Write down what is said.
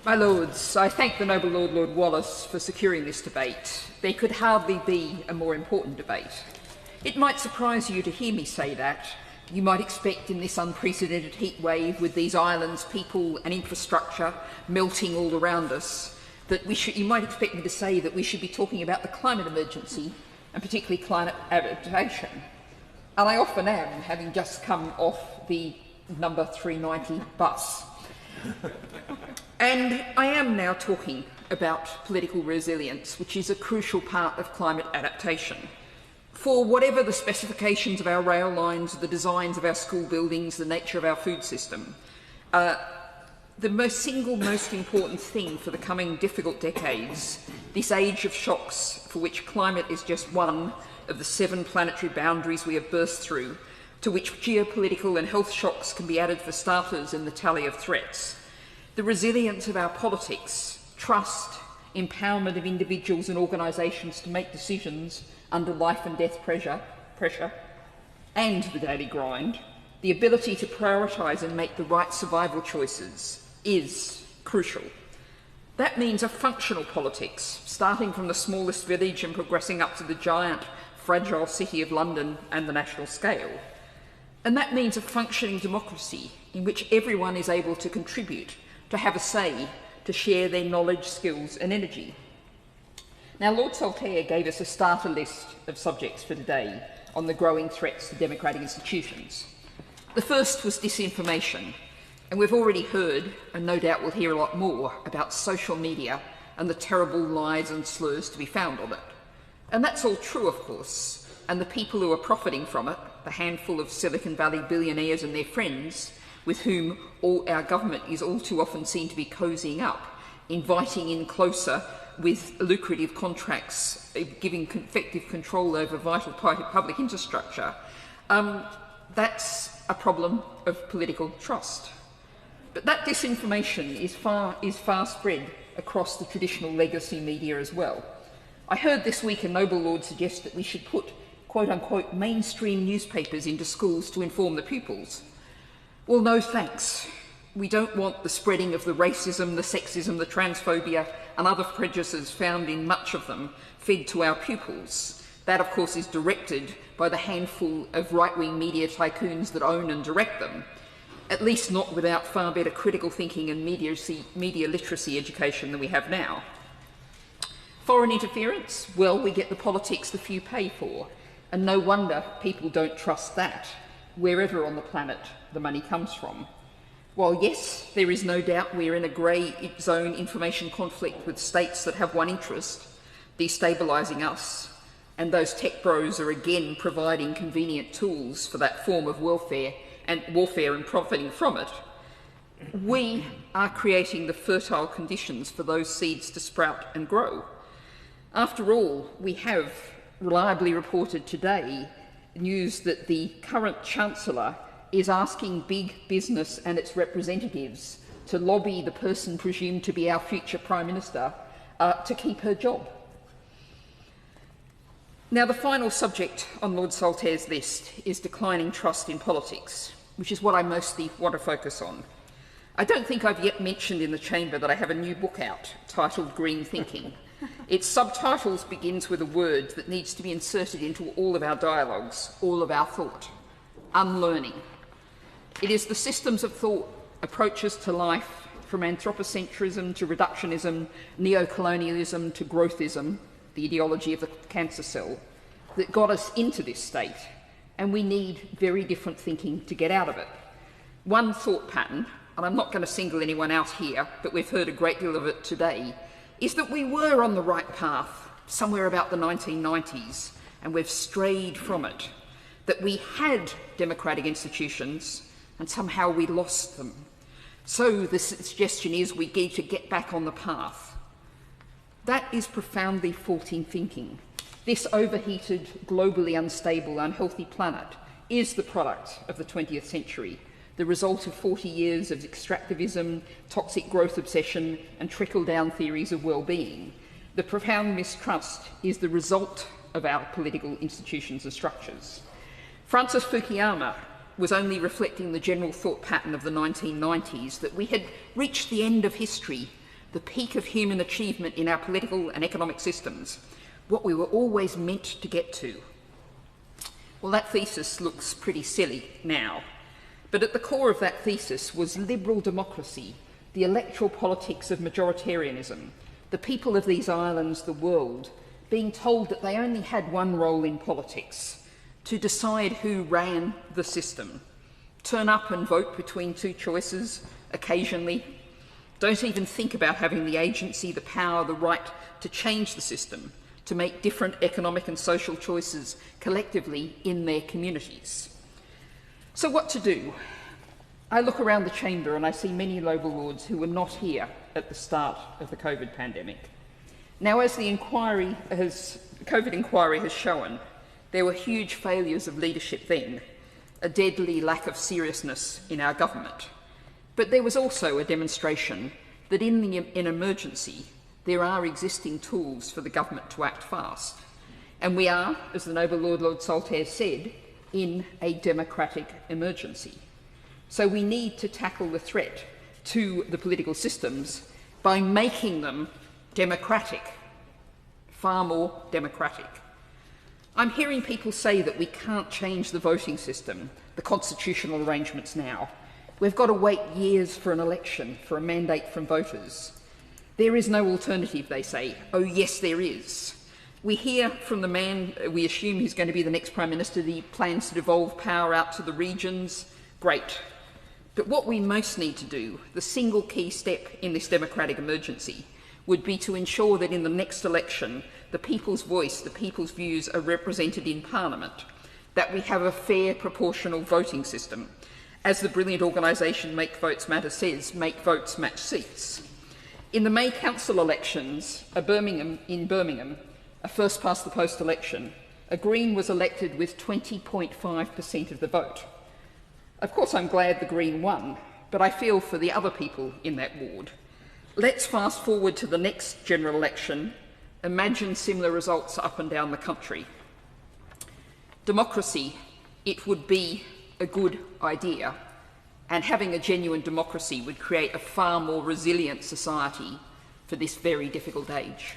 My Lords, I thank the noble Lord Wallace for securing this debate. There could hardly be a more important debate. It might surprise you to hear me say that. You might expect in this unprecedented heat wave, with these islands, people and infrastructure melting all around us, that you might expect me to say that we should be talking about the climate emergency, and particularly climate adaptation. And I often am, having just come off the number 390 bus. And I am now talking about political resilience, which is a crucial part of climate adaptation. For whatever the specifications of our rail lines, the designs of our school buildings, the nature of our food system, the single most important thing for the coming difficult decades, this age of shocks for which climate is just one of the 7 planetary boundaries we have burst through, to which geopolitical and health shocks can be added for starters in the tally of threats. The resilience of our politics, trust, empowerment of individuals and organisations to make decisions under life and death pressure, and the daily grind, the ability to prioritise and make the right survival choices is crucial. That means a functional politics, starting from the smallest village and progressing up to the giant, fragile city of London and the national scale. And that means a functioning democracy in which everyone is able to contribute, to have a say, to share their knowledge, skills and energy. Now, Lord Saltaire gave us a starter list of subjects for today on the growing threats to democratic institutions. The first was disinformation, and we've already heard, and no doubt we'll hear a lot more, about social media and the terrible lies and slurs to be found on it. And that's all true, of course, and the people who are profiting from it, the handful of Silicon Valley billionaires and their friends, with whom our government is all too often seen to be cozying up, inviting in closer with lucrative contracts, giving effective control over vital public infrastructure, that's a problem of political trust. But that disinformation is far spread across the traditional legacy media as well. I heard this week a noble lord suggest that we should put quote-unquote mainstream newspapers into schools to inform the pupils. Well, no thanks. We don't want the spreading of the racism, the sexism, the transphobia and other prejudices found in much of them fed to our pupils. That, of course, is directed by the handful of right-wing media tycoons that own and direct them, at least not without far better critical thinking and media literacy education than we have now. Foreign interference? Well, we get the politics the few pay for, and no wonder people don't trust that, wherever on the planet the money comes from. While yes, there is no doubt we're in a grey zone information conflict with states that have one interest, destabilising us, and those tech bros are again providing convenient tools for that form of warfare and profiting from it, we are creating the fertile conditions for those seeds to sprout and grow. After all, we have reliably reported today news that the current Chancellor is asking big business and its representatives to lobby the person presumed to be our future Prime Minister to keep her job. Now, the final subject on Lord Saltaire's list is declining trust in politics, which is what I mostly want to focus on. I don't think I've yet mentioned in the chamber that I have a new book out titled Green Thinking. Its subtitles begins with a word that needs to be inserted into all of our dialogues, all of our thought: unlearning. It is the systems of thought, approaches to life, from anthropocentrism to reductionism, neocolonialism to growthism, the ideology of the cancer cell, that got us into this state, and we need very different thinking to get out of it. One thought pattern, and I'm not going to single anyone out here, but we've heard a great deal of it today, is that we were on the right path somewhere about the 1990s, and we've strayed from it, that we had democratic institutions, and somehow we lost them. So the suggestion is we need to get back on the path. That is profoundly faulty thinking. This overheated, globally unstable, unhealthy planet is the product of the 20th century, the result of 40 years of extractivism, toxic growth obsession, and trickle-down theories of well-being. The profound mistrust is the result of our political institutions and structures. Francis Fukuyama was only reflecting the general thought pattern of the 1990s, that we had reached the end of history, the peak of human achievement in our political and economic systems, what we were always meant to get to. Well, that thesis looks pretty silly now, but at the core of that thesis was liberal democracy, the electoral politics of majoritarianism, the people of these islands, the world, being told that they only had one role in politics, to decide who ran the system. Turn up and vote between two choices occasionally. Don't even think about having the agency, the power, the right to change the system, to make different economic and social choices collectively in their communities. So what to do? I look around the chamber and I see many Labour lords who were not here at the start of the COVID pandemic. Now, as the COVID inquiry has shown, there were huge failures of leadership then, a deadly lack of seriousness in our government. But there was also a demonstration that in an emergency, there are existing tools for the government to act fast. And we are, as the noble Lord Saltaire said, in a democratic emergency. So we need to tackle the threat to the political systems by making them democratic, far more democratic. I'm hearing people say that we can't change the voting system, the constitutional arrangements now. We've got to wait years for an election, for a mandate from voters. There is no alternative, they say. Oh yes, there is. We hear from the man, we assume he's going to be the next Prime Minister, that he plans to devolve power out to the regions. Great. But what we most need to do, the single key step in this democratic emergency, would be to ensure that in the next election, the people's voice, the people's views are represented in Parliament, that we have a fair proportional voting system. As the brilliant organisation Make Votes Matter says, make votes match seats. In the May Council elections in Birmingham, a first-past-the-post election, a Green was elected with 20.5% of the vote. Of course, I'm glad the Green won, but I feel for the other people in that ward. Let's fast forward to the next general election. Imagine similar results up and down the country. Democracy, it would be a good idea, and having a genuine democracy would create a far more resilient society for this very difficult age.